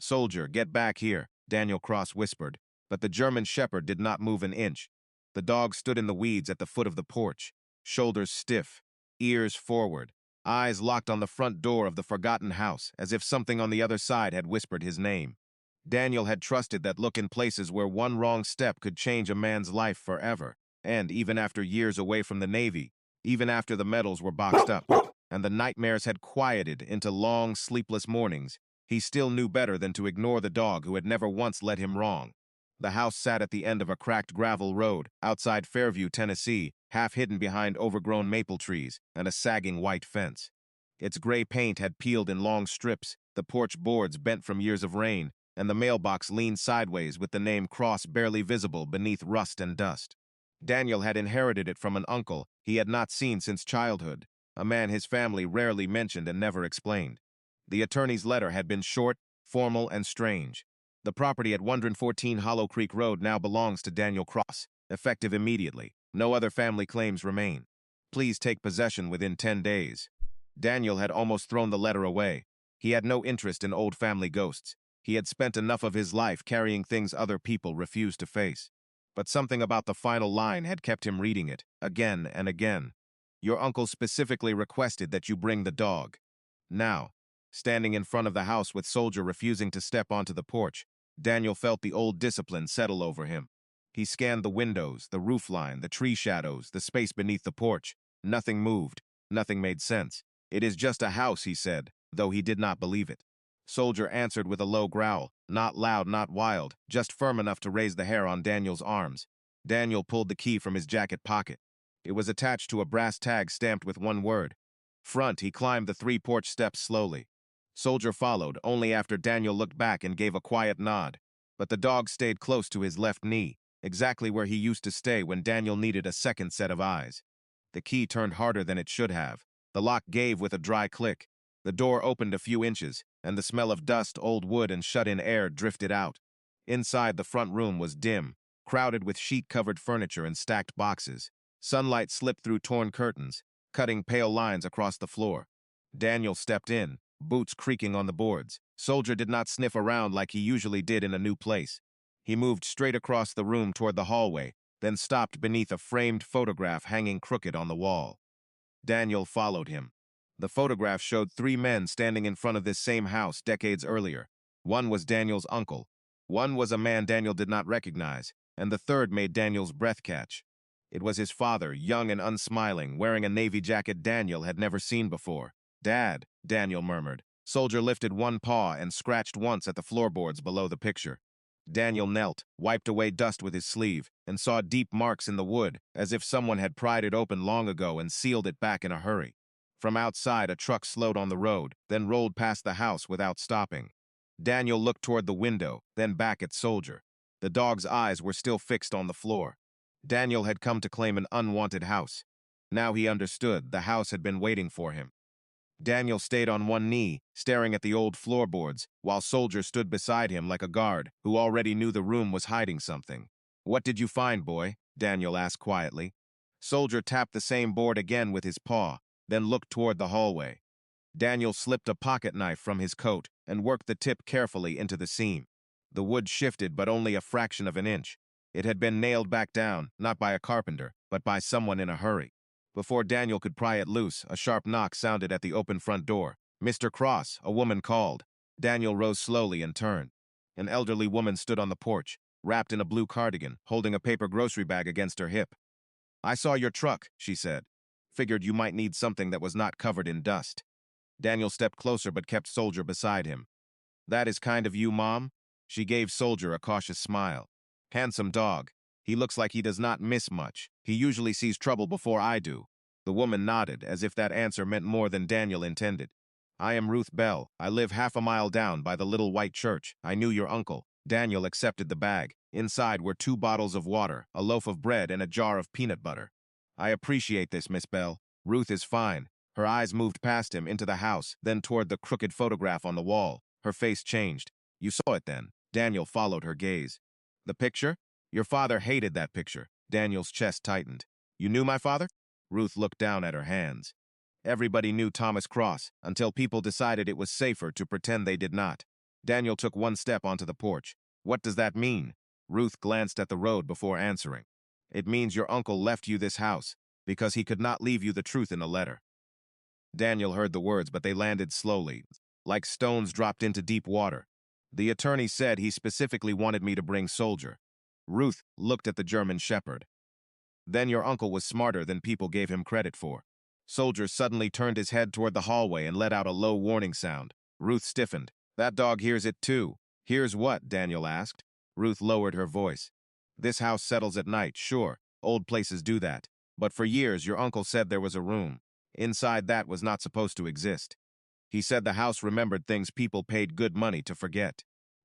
"Soldier, get back here," Daniel Cross whispered, but the German shepherd did not move an inch. The dog stood in the weeds at the foot of the porch, shoulders stiff, ears forward, eyes locked on the front door of the forgotten house, as if something on the other side had whispered his name. Daniel had trusted that look in places where one wrong step could change a man's life forever, and even after years away from the Navy, even after the medals were boxed up, and the nightmares had quieted into long, sleepless mornings, he still knew better than to ignore the dog who had never once led him wrong. The house sat at the end of a cracked gravel road outside Fairview, Tennessee, half hidden behind overgrown maple trees and a sagging white fence. Its gray paint had peeled in long strips, the porch boards bent from years of rain, and the mailbox leaned sideways with the name Cross barely visible beneath rust and dust. Daniel had inherited it from an uncle he had not seen since childhood, a man his family rarely mentioned and never explained. The attorney's letter had been short, formal, and strange. The property at 114 Hollow Creek Road now belongs to Daniel Cross, effective immediately. No other family claims remain. Please take possession within 10 days. Daniel had almost thrown the letter away. He had no interest in old family ghosts. He had spent enough of his life carrying things other people refused to face. But something about the final line had kept him reading it, again and again. Your uncle specifically requested that you bring the dog. Now, standing in front of the house with Soldier refusing to step onto the porch, Daniel felt the old discipline settle over him. He scanned the windows, the roofline, the tree shadows, the space beneath the porch. Nothing moved. Nothing made sense. "It is just a house," he said, though he did not believe it. Soldier answered with a low growl, not loud, not wild, just firm enough to raise the hair on Daniel's arms. Daniel pulled the key from his jacket pocket. It was attached to a brass tag stamped with one word. Front, he climbed the 3 porch steps slowly. Soldier followed, only after Daniel looked back and gave a quiet nod. But the dog stayed close to his left knee, exactly where he used to stay when Daniel needed a second set of eyes. The key turned harder than it should have. The lock gave with a dry click. The door opened a few inches, and the smell of dust, old wood, and shut-in air drifted out. Inside, the front room was dim, crowded with sheet-covered furniture and stacked boxes. Sunlight slipped through torn curtains, cutting pale lines across the floor. Daniel stepped in, boots creaking on the boards. Soldier did not sniff around like he usually did in a new place. He moved straight across the room toward the hallway, then stopped beneath a framed photograph hanging crooked on the wall. Daniel followed him. The photograph showed 3 men standing in front of this same house decades earlier. One was Daniel's uncle. One was a man Daniel did not recognize, and the third made Daniel's breath catch. It was his father, young and unsmiling, wearing a navy jacket Daniel had never seen before. "Dad," Daniel murmured. Soldier lifted one paw and scratched once at the floorboards below the picture. Daniel knelt, wiped away dust with his sleeve, and saw deep marks in the wood, as if someone had pried it open long ago and sealed it back in a hurry. From outside, a truck slowed on the road, then rolled past the house without stopping. Daniel looked toward the window, then back at Soldier. The dog's eyes were still fixed on the floor. Daniel had come to claim an unwanted house. Now he understood the house had been waiting for him. Daniel stayed on one knee, staring at the old floorboards, while Soldier stood beside him like a guard who already knew the room was hiding something. "What did you find, boy?" Daniel asked quietly. Soldier tapped the same board again with his paw, then looked toward the hallway. Daniel slipped a pocket knife from his coat and worked the tip carefully into the seam. The wood shifted, but only a fraction of an inch. It had been nailed back down, not by a carpenter, but by someone in a hurry. Before Daniel could pry it loose, a sharp knock sounded at the open front door. "Mr. Cross," a woman called. Daniel rose slowly and turned. An elderly woman stood on the porch, wrapped in a blue cardigan, holding a paper grocery bag against her hip. "I saw your truck," she said. "Figured you might need something that was not covered in dust." Daniel stepped closer but kept Soldier beside him. "That is kind of you, Mom." She gave Soldier a cautious smile. "Handsome dog. He looks like he does not miss much. He usually sees trouble before I do." The woman nodded, as if that answer meant more than Daniel intended. "I am Ruth Bell. I live half a mile down by the little white church. I knew your uncle." Daniel accepted the bag. Inside were 2 bottles of water, a loaf of bread, and a jar of peanut butter. "I appreciate this, Miss Bell. Ruth is fine." Her eyes moved past him into the house, then toward the crooked photograph on the wall. Her face changed. "You saw it then?" Daniel followed her gaze. "The picture? Your father hated that picture." Daniel's chest tightened. "You knew my father?" Ruth looked down at her hands. "Everybody knew Thomas Cross, until people decided it was safer to pretend they did not." Daniel took one step onto the porch. What does that mean? Ruth glanced at the road before answering. It means your uncle left you this house because he could not leave you the truth in a letter. Daniel heard the words, but they landed slowly, like stones dropped into deep water. The attorney said he specifically wanted me to bring Soldier. Ruth looked at the German shepherd. Then your uncle was smarter than people gave him credit for. Soldier suddenly turned his head toward the hallway and let out a low warning sound. Ruth stiffened. That dog hears it too. Hears what? Daniel asked. Ruth lowered her voice. This house settles at night, sure. Old places do that. But for years your uncle said there was a room. Inside that was not supposed to exist. He said the house remembered things people paid good money to forget.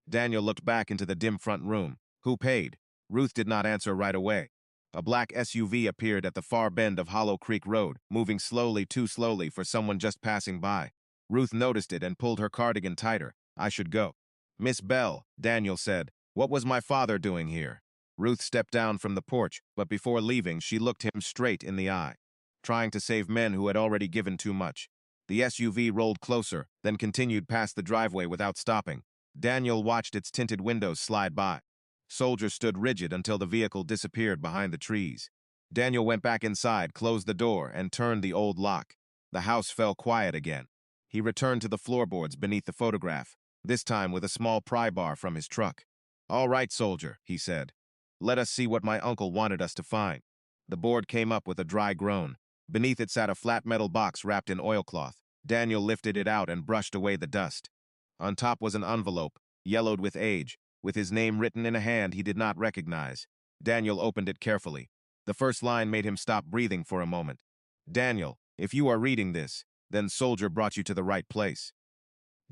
Daniel looked back into the dim front room. Who paid? Ruth did not answer right away. A black SUV appeared at the far bend of Hollow Creek Road, moving slowly, too slowly for someone just passing by. Ruth noticed it and pulled her cardigan tighter. I should go. Miss Bell, Daniel said, what was my father doing here? Ruth stepped down from the porch, but before leaving, she looked him straight in the eye. Trying to save men who had already given too much. The SUV rolled closer, then continued past the driveway without stopping. Daniel watched its tinted windows slide by. Soldier stood rigid until the vehicle disappeared behind the trees. Daniel went back inside, closed the door, and turned the old lock. The house fell quiet again. He returned to the floorboards beneath the photograph, this time with a small pry bar from his truck. All right, Soldier, he said. Let us see what my uncle wanted us to find. The board came up with a dry groan. Beneath it sat a flat metal box wrapped in oilcloth. Daniel lifted it out and brushed away the dust. On top was an envelope, yellowed with age, with his name written in a hand he did not recognize. Daniel opened it carefully. The first line made him stop breathing for a moment. Daniel, if you are reading this, then Soldier brought you to the right place.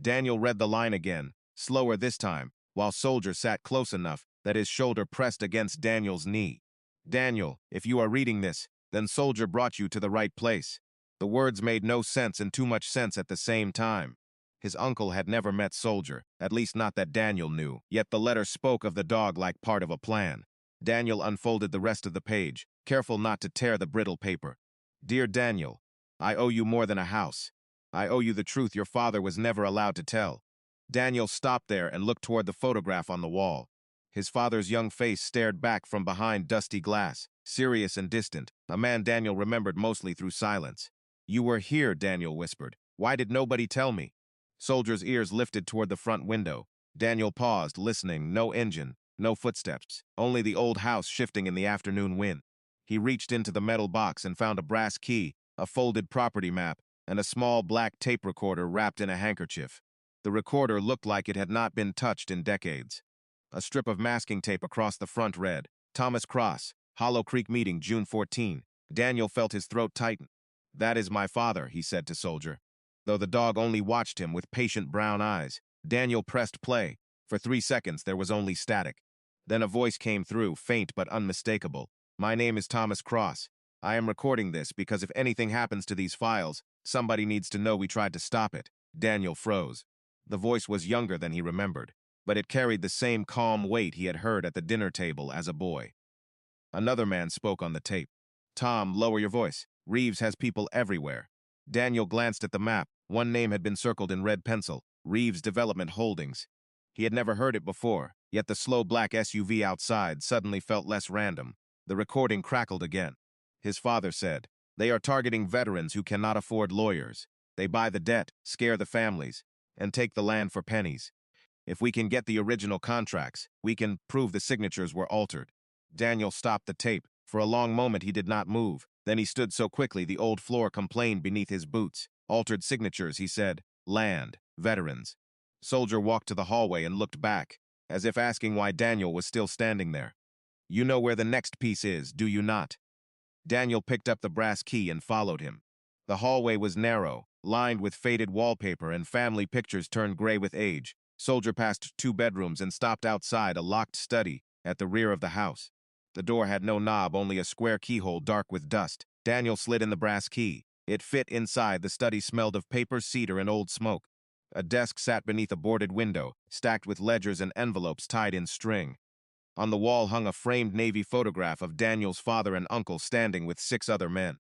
Daniel read the line again, slower this time, while Soldier sat close enough that his shoulder pressed against Daniel's knee. Daniel, if you are reading this, then Soldier brought you to the right place. The words made no sense and too much sense at the same time. His uncle had never met Soldier, at least not that Daniel knew, yet the letter spoke of the dog like part of a plan. Daniel unfolded the rest of the page, careful not to tear the brittle paper. Dear Daniel, I owe you more than a house. I owe you the truth your father was never allowed to tell. Daniel stopped there and looked toward the photograph on the wall. His father's young face stared back from behind dusty glass, serious and distant, a man Daniel remembered mostly through silence. You were here, Daniel whispered. Why did nobody tell me? Soldier's ears lifted toward the front window. Daniel paused, listening. No engine, no footsteps, only the old house shifting in the afternoon wind. He reached into the metal box and found a brass key, a folded property map, and a small black tape recorder wrapped in a handkerchief. The recorder looked like it had not been touched in decades. A strip of masking tape across the front read, Thomas Cross, Hollow Creek meeting, June 14. Daniel felt his throat tighten. That is my father, he said to Soldier. Though the dog only watched him with patient brown eyes, Daniel pressed play. For 3 seconds, there was only static. Then a voice came through, faint but unmistakable. My name is Thomas Cross. I am recording this because if anything happens to these files, somebody needs to know we tried to stop it. Daniel froze. The voice was younger than he remembered, but it carried the same calm weight he had heard at the dinner table as a boy. Another man spoke on the tape. Tom, lower your voice. Reeves has people everywhere. Daniel glanced at the map. One name had been circled in red pencil, Reeves Development Holdings. He had never heard it before, yet the slow black SUV outside suddenly felt less random. The recording crackled again. His father said, they are targeting veterans who cannot afford lawyers. They buy the debt, scare the families, and take the land for pennies. If we can get the original contracts, we can prove the signatures were altered. Daniel stopped the tape. For a long moment he did not move. Then he stood so quickly the old floor complained beneath his boots. Altered signatures, he said. Land. Veterans. Soldier walked to the hallway and looked back, as if asking why Daniel was still standing there. You know where the next piece is, do you not? Daniel picked up the brass key and followed him. The hallway was narrow, lined with faded wallpaper and family pictures turned gray with age. Soldier passed 2 bedrooms and stopped outside a locked study at the rear of the house. The door had no knob, only a square keyhole dark with dust. Daniel slid in the brass key. It fit inside. The study smelled of paper, cedar, and old smoke. A desk sat beneath a boarded window, stacked with ledgers and envelopes tied in string. On the wall hung a framed Navy photograph of Daniel's father and uncle standing with 6 other men.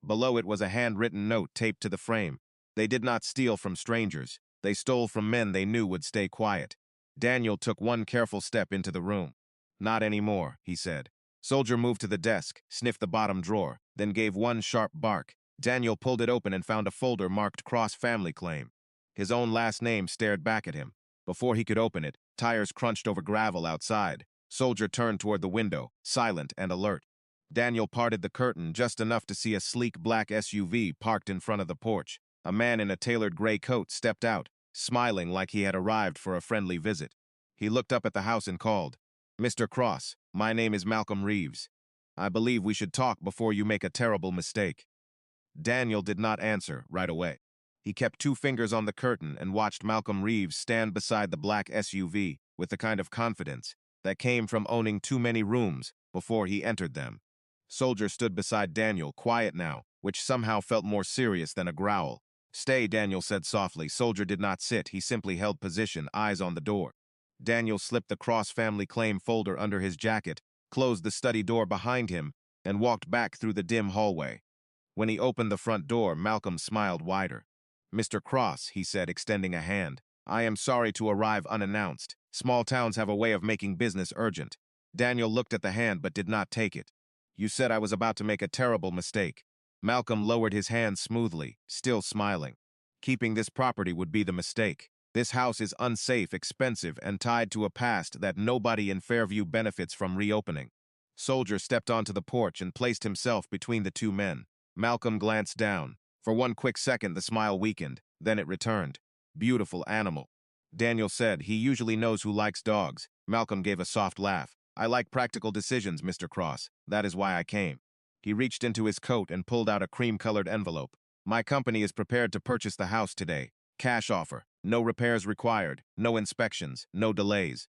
Below it was a handwritten note taped to the frame. They did not steal from strangers. They stole from men they knew would stay quiet. Daniel took one careful step into the room. "Not anymore," he said. Soldier moved to the desk, sniffed the bottom drawer, then gave one sharp bark. Daniel pulled it open and found a folder marked Cross Family Claim. His own last name stared back at him. Before he could open it, tires crunched over gravel outside. Soldier turned toward the window, silent and alert. Daniel parted the curtain just enough to see a sleek black SUV parked in front of the porch. A man in a tailored gray coat stepped out, smiling like he had arrived for a friendly visit. He looked up at the house and called, "Mr. Cross, my name is Malcolm Reeves. I believe we should talk before you make a terrible mistake." Daniel did not answer right away. He kept two fingers on the curtain and watched Malcolm Reeves stand beside the black SUV with the kind of confidence that came from owning too many rooms before he entered them. Soldier stood beside Daniel, quiet now, which somehow felt more serious than a growl. "Stay," Daniel said softly. Soldier did not sit. He simply held position, eyes on the door. Daniel slipped the Cross Family Claim folder under his jacket, closed the study door behind him, and walked back through the dim hallway. When he opened the front door, Malcolm smiled wider. "Mr. Cross," he said, extending a hand, "I am sorry to arrive unannounced. Small towns have a way of making business urgent." Daniel looked at the hand but did not take it. "You said I was about to make a terrible mistake." Malcolm lowered his hand smoothly, still smiling. "Keeping this property would be the mistake. This house is unsafe, expensive, and tied to a past that nobody in Fairview benefits from reopening." Soldier stepped onto the porch and placed himself between the two men. Malcolm glanced down. For one quick second, the smile weakened. Then it returned. "Beautiful animal." Daniel said, "He usually knows who likes dogs." Malcolm gave a soft laugh. "I like practical decisions, Mr. Cross. That is why I came." He reached into his coat and pulled out a cream-colored envelope. "My company is prepared to purchase the house today. Cash offer. No repairs required. No inspections. No delays."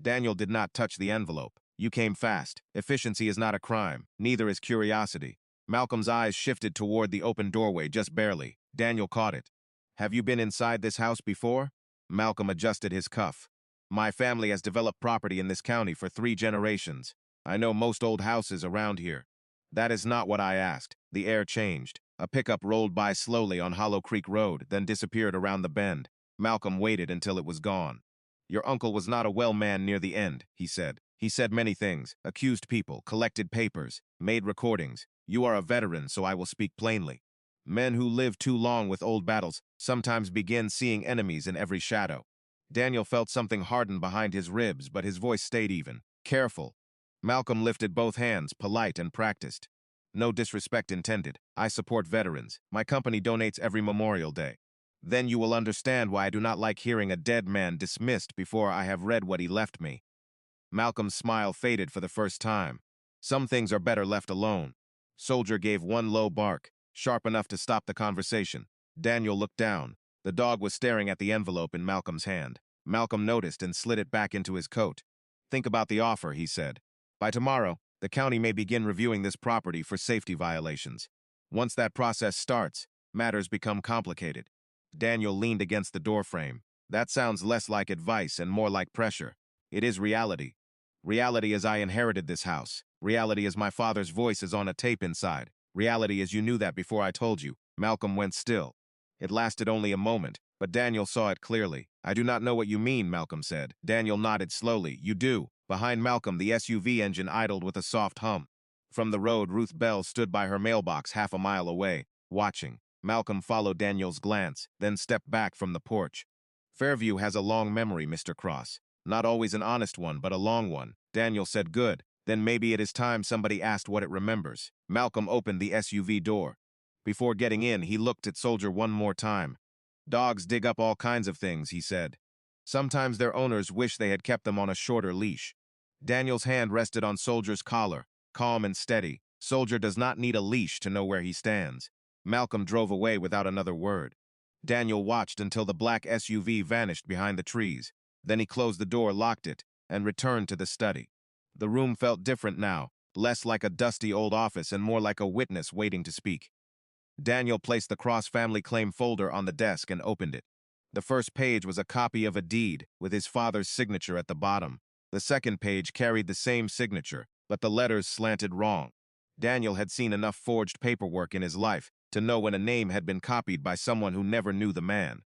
Daniel did not touch the envelope. "You came fast. Efficiency is not a crime. Neither is curiosity." Malcolm's eyes shifted toward the open doorway just barely. Daniel caught it. "Have you been inside this house before?" Malcolm adjusted his cuff. "My family has developed property in this county for 3 generations. I know most old houses around here." "That is not what I asked." The air changed. A pickup rolled by slowly on Hollow Creek Road, then disappeared around the bend. Malcolm waited until it was gone. "Your uncle was not a well man near the end," he said. "He said many things, accused people, collected papers, made recordings. You are a veteran, so I will speak plainly. Men who live too long with old battles sometimes begin seeing enemies in every shadow." Daniel felt something harden behind his ribs, but his voice stayed even. "Careful." Malcolm lifted both hands, polite and practiced. "No disrespect intended. I support veterans. My company donates every Memorial Day." "Then you will understand why I do not like hearing a dead man dismissed before I have read what he left me." Malcolm's smile faded for the first time. "Some things are better left alone." Soldier gave one low bark, sharp enough to stop the conversation. Daniel looked down. The dog was staring at the envelope in Malcolm's hand. Malcolm noticed and slid it back into his coat. "Think about the offer," he said. "By tomorrow, the county may begin reviewing this property for safety violations. Once that process starts, matters become complicated." Daniel leaned against the doorframe. "That sounds less like advice and more like pressure. It is reality. Reality as I inherited this house. Reality as my father's voice is on a tape inside. Reality as you knew that before I told you." Malcolm went still. It lasted only a moment, but Daniel saw it clearly. "I do not know what you mean," Malcolm said. Daniel nodded slowly. "You do." Behind Malcolm, the SUV engine idled with a soft hum. From the road, Ruth Bell stood by her mailbox half a mile away, watching. Malcolm followed Daniel's glance, then stepped back from the porch. "Fairview has a long memory, Mr. Cross. Not always an honest one, but a long one." Daniel said, "Good. Then maybe it is time somebody asked what it remembers." Malcolm opened the SUV door. Before getting in, he looked at Soldier one more time. "Dogs dig up all kinds of things," he said. "Sometimes their owners wish they had kept them on a shorter leash." Daniel's hand rested on Soldier's collar, calm and steady. Soldier does not need a leash to know where he stands. Malcolm drove away without another word. Daniel watched until the black SUV vanished behind the trees. Then he closed the door, locked it, and returned to the study. The room felt different now, less like a dusty old office and more like a witness waiting to speak. Daniel placed the Cross Family Claim folder on the desk and opened it. The first page was a copy of a deed with his father's signature at the bottom. The second page carried the same signature, but the letters slanted wrong. Daniel had seen enough forged paperwork in his life to know when a name had been copied by someone who never knew the man.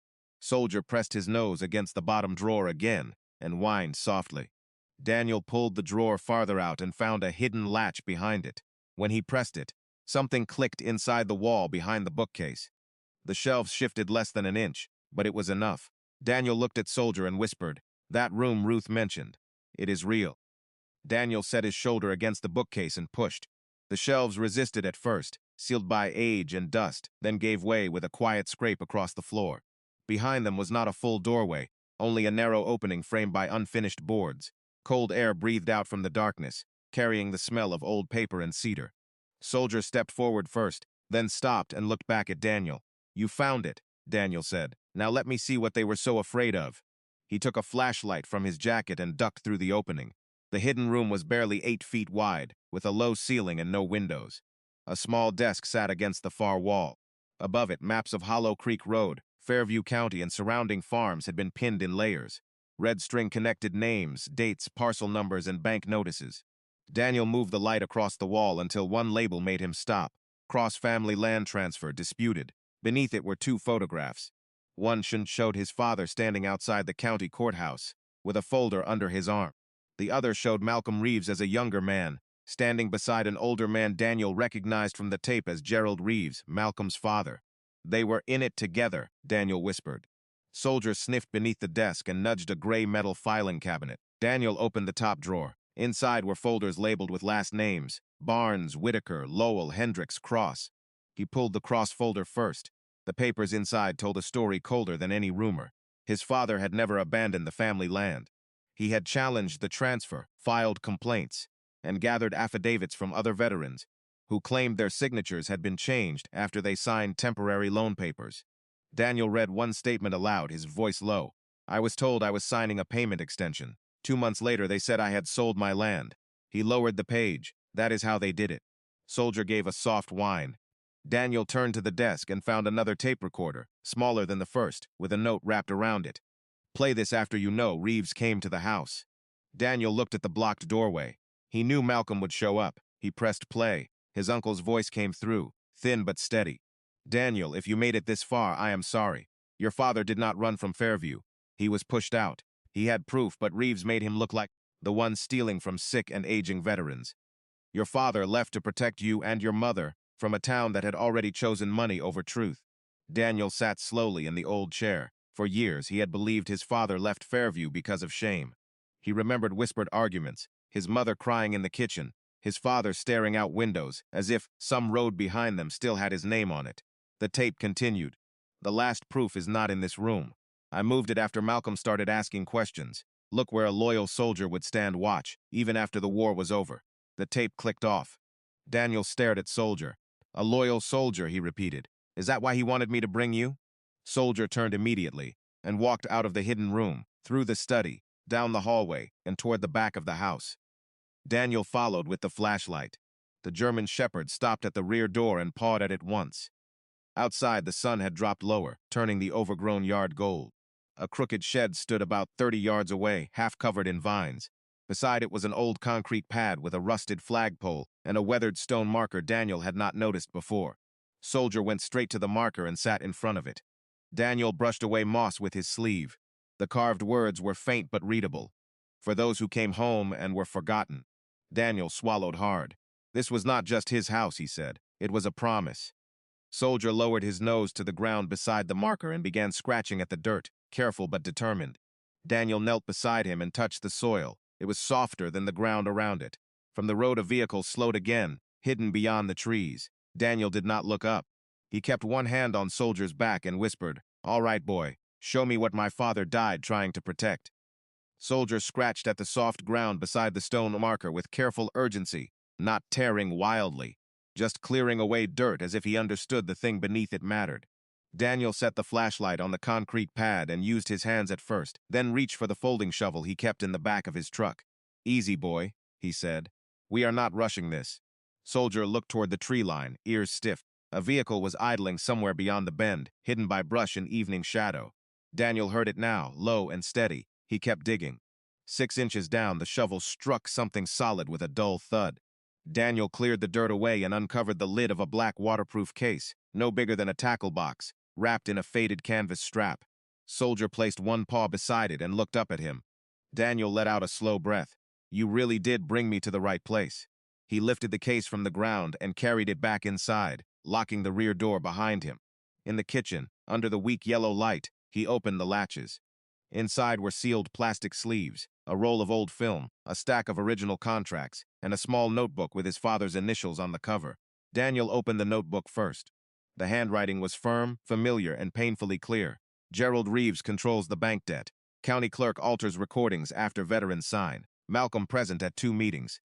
Soldier pressed his nose against the bottom drawer again and whined softly. Daniel pulled the drawer farther out and found a hidden latch behind it. When he pressed it, something clicked inside the wall behind the bookcase. The shelves shifted less than an inch, but it was enough. Daniel looked at Soldier and whispered, "That room Ruth mentioned. It is real." Daniel set his shoulder against the bookcase and pushed. The shelves resisted at first, sealed by age and dust, then gave way with a quiet scrape across the floor. Behind them was not a full doorway, only a narrow opening framed by unfinished boards. Cold air breathed out from the darkness, carrying the smell of old paper and cedar. Soldier stepped forward first, then stopped and looked back at Daniel. "You found it," Daniel said. "Now let me see what they were so afraid of." He took a flashlight from his jacket and ducked through the opening. The hidden room was barely 8 feet wide, with a low ceiling and no windows. A small desk sat against the far wall. Above it, maps of Hollow Creek Road, Fairview County, and surrounding farms had been pinned in layers. Red string connected names, dates, parcel numbers, and bank notices. Daniel moved the light across the wall until one label made him stop. Cross-family land transfer, disputed. Beneath it were 2 photographs. One showed his father standing outside the county courthouse, with a folder under his arm. The other showed Malcolm Reeves as a younger man, standing beside an older man Daniel recognized from the tape as Gerald Reeves, Malcolm's father. "They were in it together," Daniel whispered. Soldier sniffed beneath the desk and nudged a gray metal filing cabinet. Daniel opened the top drawer. Inside were folders labeled with last names: Barnes, Whitaker, Lowell, Hendricks, Cross. He pulled the Cross folder first. The papers inside told a story colder than any rumor. His father had never abandoned the family land. He had challenged the transfer, filed complaints, and gathered affidavits from other veterans who claimed their signatures had been changed after they signed temporary loan papers. Daniel read one statement aloud, his voice low. "I was told I was signing a payment extension. 2 months later, they said I had sold my land." He lowered the page. "That is how they did it." Soldier gave a soft whine. Daniel turned to the desk and found another tape recorder, smaller than the first, with a note wrapped around it. "Play this after you know Reeves came to the house." Daniel looked at the blocked doorway. He knew Malcolm would show up. He pressed play. His uncle's voice came through, thin but steady. "Daniel, if you made it this far, I am sorry. Your father did not run from Fairview. He was pushed out. He had proof, but Reeves made him look like the one stealing from sick and aging veterans. Your father left to protect you and your mother from a town that had already chosen money over truth." Daniel sat slowly in the old chair. For years, he had believed his father left Fairview because of shame. He remembered whispered arguments, his mother crying in the kitchen, his father staring out windows, as if some road behind them still had his name on it. The tape continued. "The last proof is not in this room. I moved it after Malcolm started asking questions. Look where a loyal soldier would stand watch, even after the war was over." The tape clicked off. Daniel stared at Soldier. "A loyal soldier," he repeated. "Is that why he wanted me to bring you?" Soldier turned immediately and walked out of the hidden room, through the study, down the hallway, and toward the back of the house. Daniel followed with the flashlight. The German shepherd stopped at the rear door and pawed at it once. Outside, the sun had dropped lower, turning the overgrown yard gold. A crooked shed stood about 30 yards away, half covered in vines. Beside it was an old concrete pad with a rusted flagpole and a weathered stone marker Daniel had not noticed before. Soldier went straight to the marker and sat in front of it. Daniel brushed away moss with his sleeve. The carved words were faint but readable. "For those who came home and were forgotten." Daniel swallowed hard. This was not just his house, he said. It was a promise. Soldier lowered his nose to the ground beside the marker and began scratching at the dirt, careful but determined. Daniel knelt beside him and touched the soil. It was softer than the ground around it. From the road, a vehicle slowed again, hidden beyond the trees. Daniel did not look up. He kept one hand on Soldier's back and whispered, "All right, boy, show me what my father died trying to protect." Soldier scratched at the soft ground beside the stone marker with careful urgency, not tearing wildly, just clearing away dirt as if he understood the thing beneath it mattered. Daniel set the flashlight on the concrete pad and used his hands at first, then reached for the folding shovel he kept in the back of his truck. "Easy, boy," he said. "We are not rushing this." Soldier looked toward the tree line, ears stiff. A vehicle was idling somewhere beyond the bend, hidden by brush and evening shadow. Daniel heard it now, low and steady. He kept digging. 6 inches down, the shovel struck something solid with a dull thud. Daniel cleared the dirt away and uncovered the lid of a black waterproof case, no bigger than a tackle box, wrapped in a faded canvas strap. Soldier placed one paw beside it and looked up at him. Daniel let out a slow breath. You really did bring me to the right place. He lifted the case from the ground and carried it back inside, locking the rear door behind him. In the kitchen, under the weak yellow light, he opened the latches. Inside were sealed plastic sleeves, a roll of old film, a stack of original contracts, and a small notebook with his father's initials on the cover. Daniel opened the notebook first. The handwriting was firm, familiar, and painfully clear. Gerald Reeves controls the bank debt. County clerk alters recordings after veterans sign. Malcolm present at 2 meetings.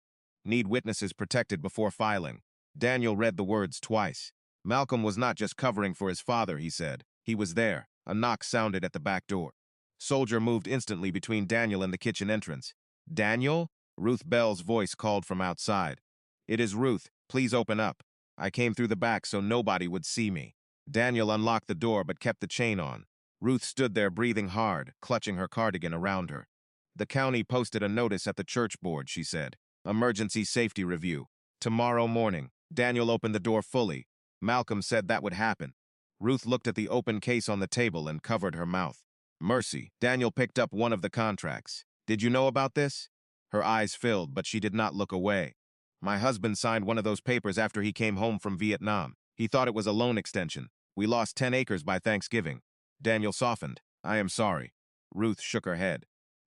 Need witnesses protected before filing. Daniel read the words twice. Malcolm was not just covering for his father, he said. He was there. A knock sounded at the back door. Soldier moved instantly between Daniel and the kitchen entrance. Daniel? Ruth Bell's voice called from outside. It is Ruth. Please open up. I came through the back so nobody would see me. Daniel unlocked the door but kept the chain on. Ruth stood there breathing hard, clutching her cardigan around her. The county posted a notice at the church board, she said. Emergency safety review. Tomorrow morning. Daniel opened the door fully. Malcolm said that would happen. Ruth looked at the open case on the table and covered her mouth. Mercy. Daniel picked up one of the contracts. Did you know about this? Her eyes filled, but she did not look away. My husband signed one of those papers after he came home from Vietnam. He thought it was a loan extension. We lost 10 acres by Thanksgiving. Daniel softened. I am sorry. Ruth shook her head.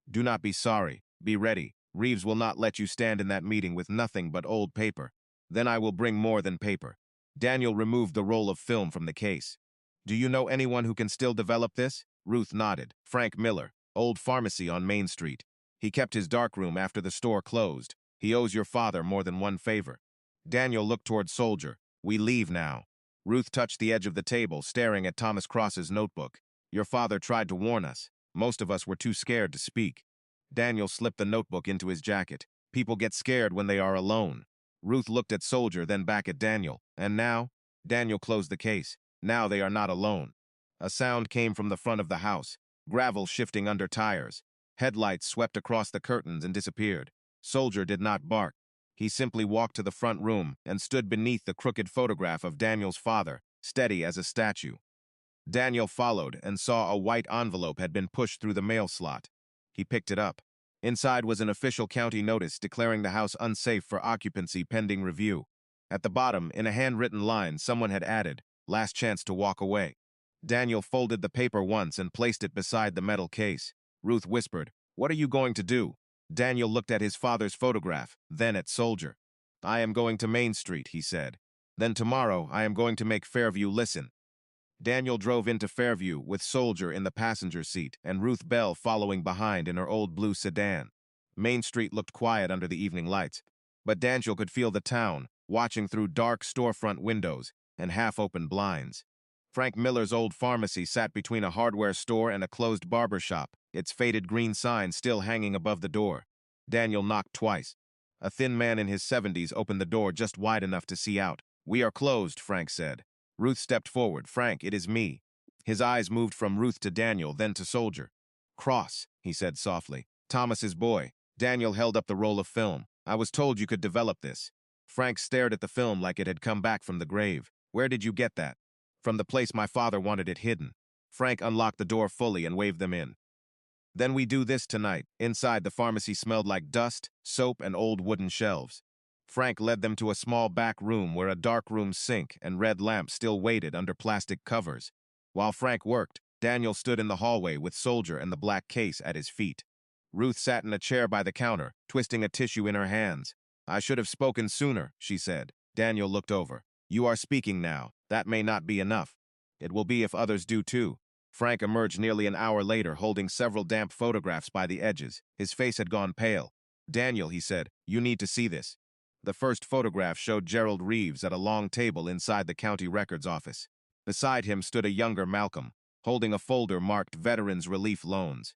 Do not be sorry. Be ready. Reeves will not let you stand in that meeting with nothing but old paper. Then I will bring more than paper. Daniel removed the roll of film from the case. Do you know anyone who can still develop this? Ruth nodded. Frank Miller, old pharmacy on Main Street. He kept his darkroom after the store closed. He owes your father more than one favor. Daniel looked toward Soldier. We leave now. Ruth touched the edge of the table, staring at Thomas Cross's notebook. Your father tried to warn us. Most of us were too scared to speak. Daniel slipped the notebook into his jacket. People get scared when they are alone. Ruth looked at Soldier, then back at Daniel. And now? Daniel closed the case. Now they are not alone. A sound came from the front of the house. Gravel shifting under tires. Headlights swept across the curtains and disappeared. Soldier did not bark. He simply walked to the front room and stood beneath the crooked photograph of Daniel's father, steady as a statue. Daniel followed and saw a white envelope had been pushed through the mail slot. He picked it up. Inside was an official county notice declaring the house unsafe for occupancy pending review. At the bottom, in a handwritten line, someone had added, "Last chance to walk away." Daniel folded the paper once and placed it beside the metal case. Ruth whispered, "What are you going to do?" Daniel looked at his father's photograph, then at Soldier. "I am going to Main Street," he said. "Then tomorrow I am going to make Fairview listen." Daniel drove into Fairview with Soldier in the passenger seat and Ruth Bell following behind in her old blue sedan. Main Street looked quiet under the evening lights, but Daniel could feel the town, watching through dark storefront windows and half-open blinds. Frank Miller's old pharmacy sat between a hardware store and a closed barber shop, its faded green sign still hanging above the door. Daniel knocked twice. A thin man in his 70s opened the door just wide enough to see out. "We are closed," Frank said. Ruth stepped forward. "Frank, it is me." His eyes moved from Ruth to Daniel, then to Soldier. "Cross," he said softly. "Thomas's boy." Daniel held up the roll of film. "I was told you could develop this." Frank stared at the film like it had come back from the grave. "Where did you get that?" "From the place my father wanted it hidden." Frank unlocked the door fully and waved them in. "Then we do this tonight." Inside, the pharmacy smelled like dust, soap, and old wooden shelves. Frank led them to a small back room where a dark-room sink and red lamp still waited under plastic covers. While Frank worked, Daniel stood in the hallway with Soldier and the black case at his feet. Ruth sat in a chair by the counter, twisting a tissue in her hands. "I should have spoken sooner," she said. Daniel looked over. "You are speaking now. That may not be enough. It will be if others do too." Frank emerged nearly an hour later, holding several damp photographs by the edges. His face had gone pale. "Daniel," he said, "you need to see this." The first photograph showed Gerald Reeves at a long table inside the county records office. Beside him stood a younger Malcolm, holding a folder marked Veterans Relief Loans.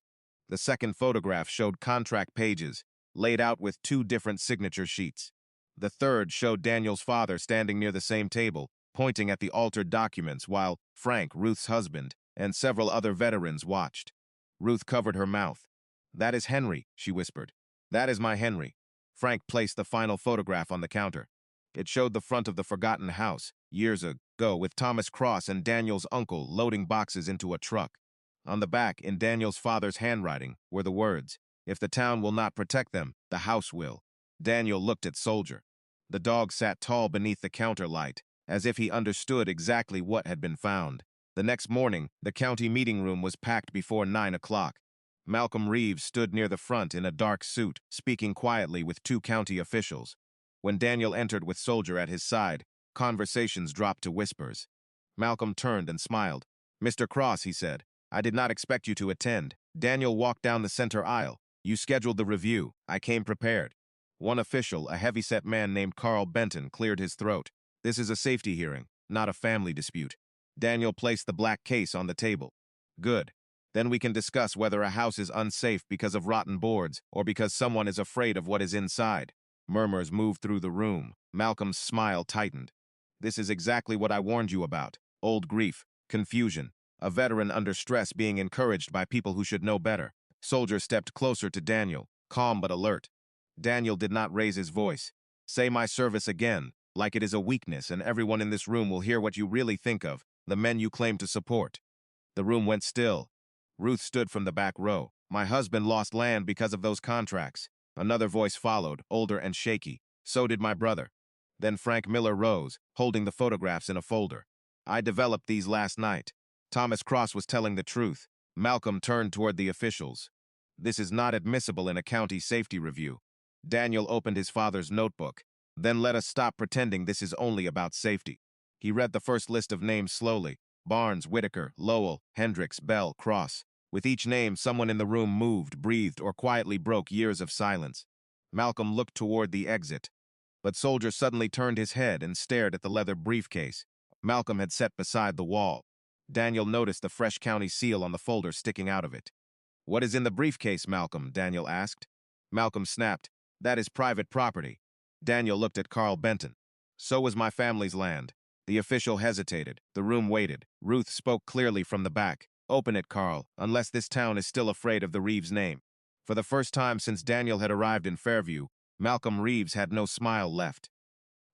The second photograph showed contract pages, laid out with 2 different signature sheets. The third showed Daniel's father standing near the same table, pointing at the altered documents while Frank, Ruth's husband, and several other veterans watched. Ruth covered her mouth. "That is Henry," she whispered. "That is my Henry." Frank placed the final photograph on the counter. It showed the front of the forgotten house, years ago, with Thomas Cross and Daniel's uncle loading boxes into a truck. On the back, in Daniel's father's handwriting, were the words, "If the town will not protect them, the house will." Daniel looked at Soldier. The dog sat tall beneath the counter light, as if he understood exactly what had been found. The next morning, the county meeting room was packed before 9 o'clock. Malcolm Reeves stood near the front in a dark suit, speaking quietly with two county officials. When Daniel entered with Soldier at his side, conversations dropped to whispers. Malcolm turned and smiled. "Mr. Cross," he said, "I did not expect you to attend." Daniel walked down the center aisle. "You scheduled the review. I came prepared." One official, a heavy-set man named Carl Benton, cleared his throat. "This is a safety hearing, not a family dispute." Daniel placed the black case on the table. "Good. Then we can discuss whether a house is unsafe because of rotten boards or because someone is afraid of what is inside." Murmurs moved through the room. Malcolm's smile tightened. "This is exactly what I warned you about. Old grief, confusion, a veteran under stress being encouraged by people who should know better." Soldier stepped closer to Daniel, calm but alert. Daniel did not raise his voice. "Say my service again, like it is a weakness, and everyone in this room will hear what you really think of the men you claim to support." The room went still. Ruth stood from the back row. "My husband lost land because of those contracts." Another voice followed, older and shaky. "So did my brother." Then Frank Miller rose, holding the photographs in a folder. "I developed these last night." Thomas Cross was telling the truth. Malcolm turned toward the officials. "This is not admissible in a county safety review." Daniel opened his father's notebook. "Then let us stop pretending this is only about safety." He read the first list of names slowly. Barnes, Whitaker, Lowell, Hendricks, Bell, Cross. With each name, someone in the room moved, breathed, or quietly broke years of silence. Malcolm looked toward the exit. But Soldier suddenly turned his head and stared at the leather briefcase Malcolm had set beside the wall. Daniel noticed the fresh county seal on the folder sticking out of it. "What is in the briefcase, Malcolm?" Daniel asked. Malcolm snapped, "That is private property." Daniel looked at Carl Benton. "So was my family's land." The official hesitated. The room waited. Ruth spoke clearly from the back. "Open it, Carl, unless this town is still afraid of the Reeves name." For the first time since Daniel had arrived in Fairview, Malcolm Reeves had no smile left.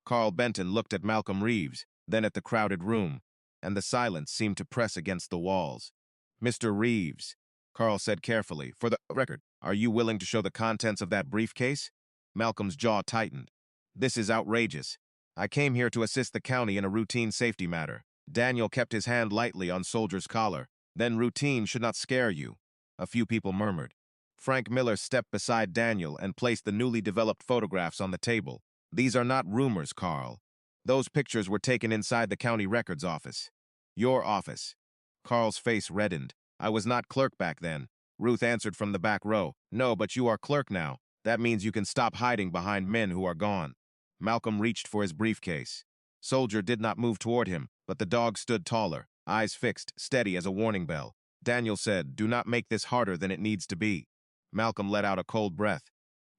Carl Benton looked at Malcolm Reeves, then at the crowded room, and the silence seemed to press against the walls. "Mr. Reeves," Carl said carefully, "for the record, are you willing to show the contents of that briefcase?" Malcolm's jaw tightened. "This is outrageous. I came here to assist the county in a routine safety matter." Daniel kept his hand lightly on Soldier's collar. "Then routine should not scare you." A few people murmured. Frank Miller stepped beside Daniel and placed the newly developed photographs on the table. "These are not rumors, Carl. Those pictures were taken inside the county records office." "Your office." Carl's face reddened. "I was not clerk back then." Ruth answered from the back row. "No, but you are clerk now. That means you can stop hiding behind men who are gone." Malcolm reached for his briefcase. Soldier did not move toward him, but the dog stood taller, eyes fixed, steady as a warning bell. Daniel said, "Do not make this harder than it needs to be." Malcolm let out a cold breath.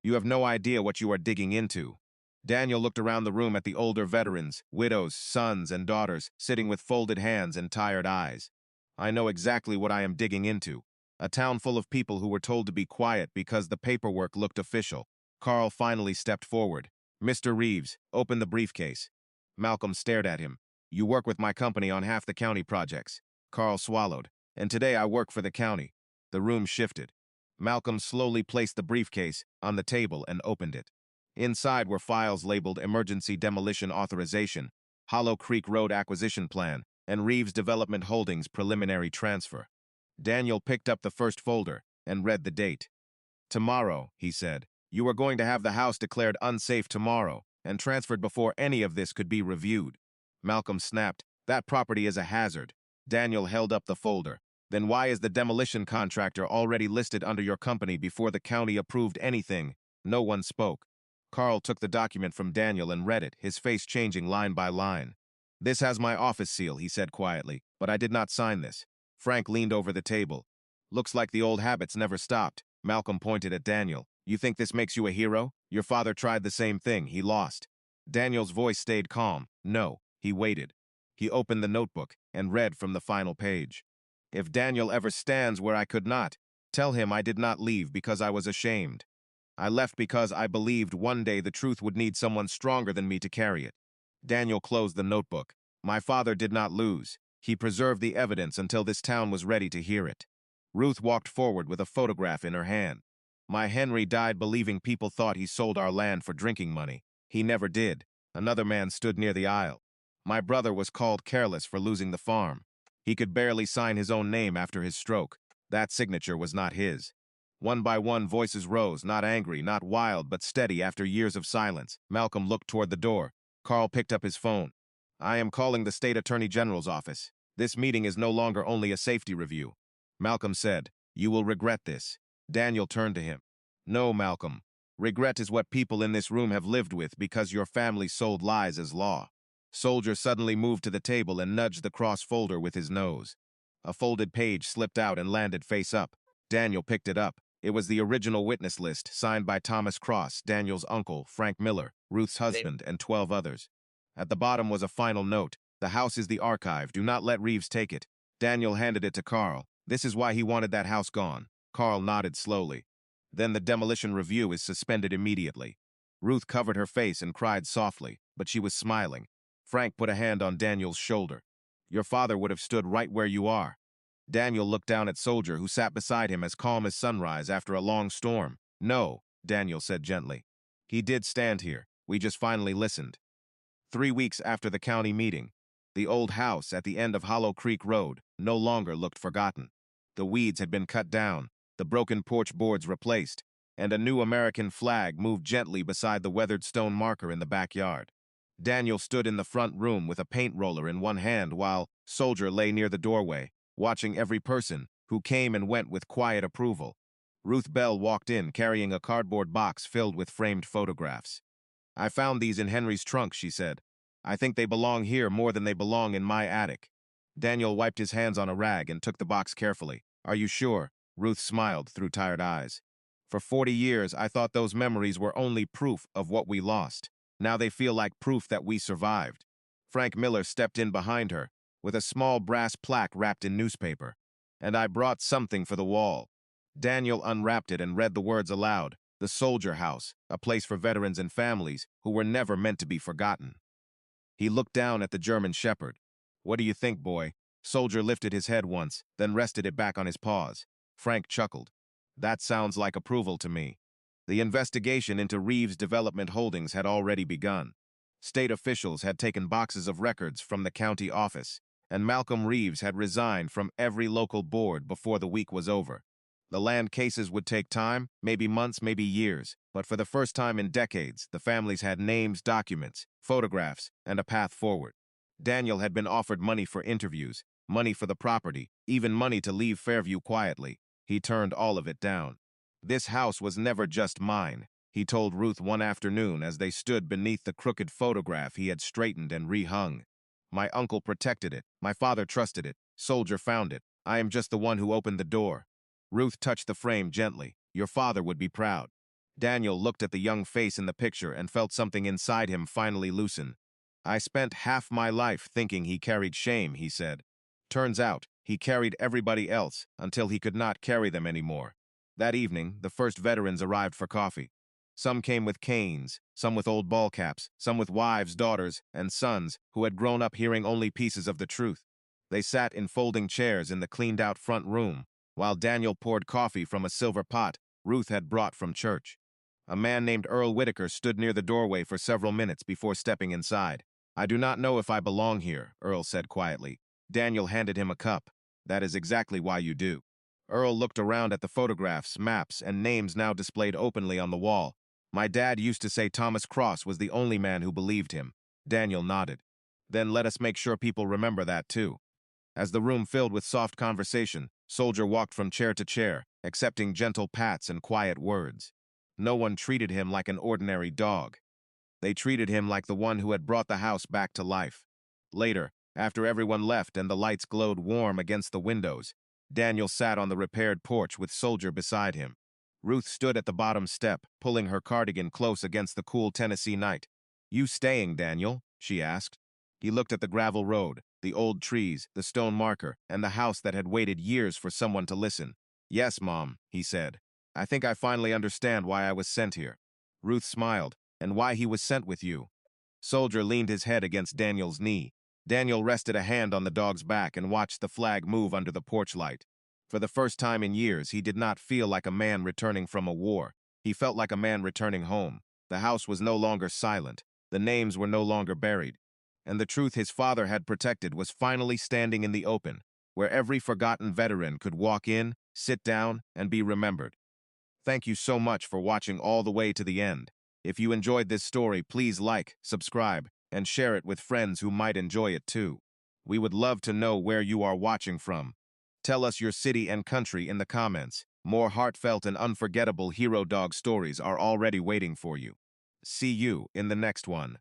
"You have no idea what you are digging into." Daniel looked around the room at the older veterans, widows, sons, and daughters, sitting with folded hands and tired eyes. "I know exactly what I am digging into. A town full of people who were told to be quiet because the paperwork looked official." Carl finally stepped forward. "Mr. Reeves, open the briefcase." Malcolm stared at him. "You work with my company on half the county projects." Carl swallowed. "And today I work for the county." The room shifted. Malcolm slowly placed the briefcase on the table and opened it. Inside were files labeled Emergency Demolition Authorization, Hollow Creek Road Acquisition Plan, and Reeves Development Holdings Preliminary Transfer. Daniel picked up the first folder and read the date. "Tomorrow," he said. "You are going to have the house declared unsafe tomorrow and transferred before any of this could be reviewed." Malcolm snapped, "That property is a hazard." Daniel held up the folder. "Then why is the demolition contractor already listed under your company before the county approved anything?" No one spoke. Carl took the document from Daniel and read it, his face changing line by line. "This has my office seal," he said quietly, "but I did not sign this." Frank leaned over the table. "Looks like the old habits never stopped." Malcolm pointed at Daniel. "You think this makes you a hero? Your father tried the same thing. He lost." Daniel's voice stayed calm. "No." He waited. He opened the notebook and read from the final page. "If Daniel ever stands where I could not, tell him I did not leave because I was ashamed. I left because I believed one day the truth would need someone stronger than me to carry it." Daniel closed the notebook. "My father did not lose. He preserved the evidence until this town was ready to hear it." Ruth walked forward with a photograph in her hand. My Henry died believing people thought he sold our land for drinking money. He never did. Another man stood near the aisle. My brother was called careless for losing the farm. He could barely sign his own name after his stroke. That signature was not his. One by one, voices rose, not angry, not wild, but steady after years of silence. Malcolm looked toward the door. Carl picked up his phone. I am calling the state attorney general's office. This meeting is no longer only a safety review. Malcolm said, You will regret this. Daniel turned to him. No, Malcolm. Regret is what people in this room have lived with because your family sold lies as law. Soldier suddenly moved to the table and nudged the cross folder with his nose. A folded page slipped out and landed face up. Daniel picked it up. It was the original witness list, signed by Thomas Cross, Daniel's uncle, Frank Miller, Ruth's husband, and 12 others. At the bottom was a final note. The house is the archive. Do not let Reeves take it. Daniel handed it to Carl. This is why he wanted that house gone. Carl nodded slowly. Then the demolition review is suspended immediately. Ruth covered her face and cried softly, but she was smiling. Frank put a hand on Daniel's shoulder. Your father would have stood right where you are. Daniel looked down at Soldier, who sat beside him as calm as sunrise after a long storm. No, Daniel said gently. He did stand here. We just finally listened. 3 weeks after the county meeting, the old house at the end of Hollow Creek Road no longer looked forgotten. The weeds had been cut down, the broken porch boards replaced, and a new American flag moved gently beside the weathered stone marker in the backyard. Daniel stood in the front room with a paint roller in one hand while Soldier lay near the doorway, watching every person who came and went with quiet approval. Ruth Bell walked in carrying a cardboard box filled with framed photographs. I found these in Henry's trunk, she said. I think they belong here more than they belong in my attic. Daniel wiped his hands on a rag and took the box carefully. Are you sure? Ruth smiled through tired eyes. For 40 years, I thought those memories were only proof of what we lost. Now they feel like proof that we survived. Frank Miller stepped in behind her, with a small brass plaque wrapped in newspaper. And I brought something for the wall. Daniel unwrapped it and read the words aloud. The Soldier House, a place for veterans and families who were never meant to be forgotten. He looked down at the German Shepherd. What do you think, boy? Soldier lifted his head once, then rested it back on his paws. Frank chuckled. That sounds like approval to me. The investigation into Reeves Development Holdings had already begun. State officials had taken boxes of records from the county office, and Malcolm Reeves had resigned from every local board before the week was over. The land cases would take time, maybe months, maybe years, but for the first time in decades, the families had names, documents, photographs, and a path forward. Daniel had been offered money for interviews, money for the property, even money to leave Fairview quietly. He turned all of it down. This house was never just mine, he told Ruth one afternoon as they stood beneath the crooked photograph he had straightened and rehung. My uncle protected it. My father trusted it. Soldier found it. I am just the one who opened the door. Ruth touched the frame gently. Your father would be proud. Daniel looked at the young face in the picture and felt something inside him finally loosen. I spent half my life thinking he carried shame, he said. Turns out, he carried everybody else until he could not carry them anymore. That evening, the first veterans arrived for coffee. Some came with canes, some with old ball caps, some with wives, daughters, and sons who had grown up hearing only pieces of the truth. They sat in folding chairs in the cleaned-out front room, while Daniel poured coffee from a silver pot Ruth had brought from church. A man named Earl Whitaker stood near the doorway for several minutes before stepping inside. I do not know if I belong here, Earl said quietly. Daniel handed him a cup. That is exactly why you do. Earl looked around at the photographs, maps, and names now displayed openly on the wall. My dad used to say Thomas Cross was the only man who believed him. Daniel nodded. Then let us make sure people remember that too. As the room filled with soft conversation, Soldier walked from chair to chair, accepting gentle pats and quiet words. No one treated him like an ordinary dog. They treated him like the one who had brought the house back to life. Later, after everyone left and the lights glowed warm against the windows, Daniel sat on the repaired porch with Soldier beside him. Ruth stood at the bottom step, pulling her cardigan close against the cool Tennessee night. You staying, Daniel? She asked. He looked at the gravel road, the old trees, the stone marker, and the house that had waited years for someone to listen. Yes, Mom, he said. I think I finally understand why I was sent here. Ruth smiled. And why he was sent with you. Soldier leaned his head against Daniel's knee. Daniel rested a hand on the dog's back and watched the flag move under the porch light. For the first time in years, he did not feel like a man returning from a war. He felt like a man returning home. The house was no longer silent. The names were no longer buried. And the truth his father had protected was finally standing in the open, where every forgotten veteran could walk in, sit down, and be remembered. Thank you so much for watching all the way to the end. If you enjoyed this story, please like, subscribe, and share it with friends who might enjoy it too. We would love to know where you are watching from. Tell us your city and country in the comments. More heartfelt and unforgettable hero dog stories are already waiting for you. See you in the next one.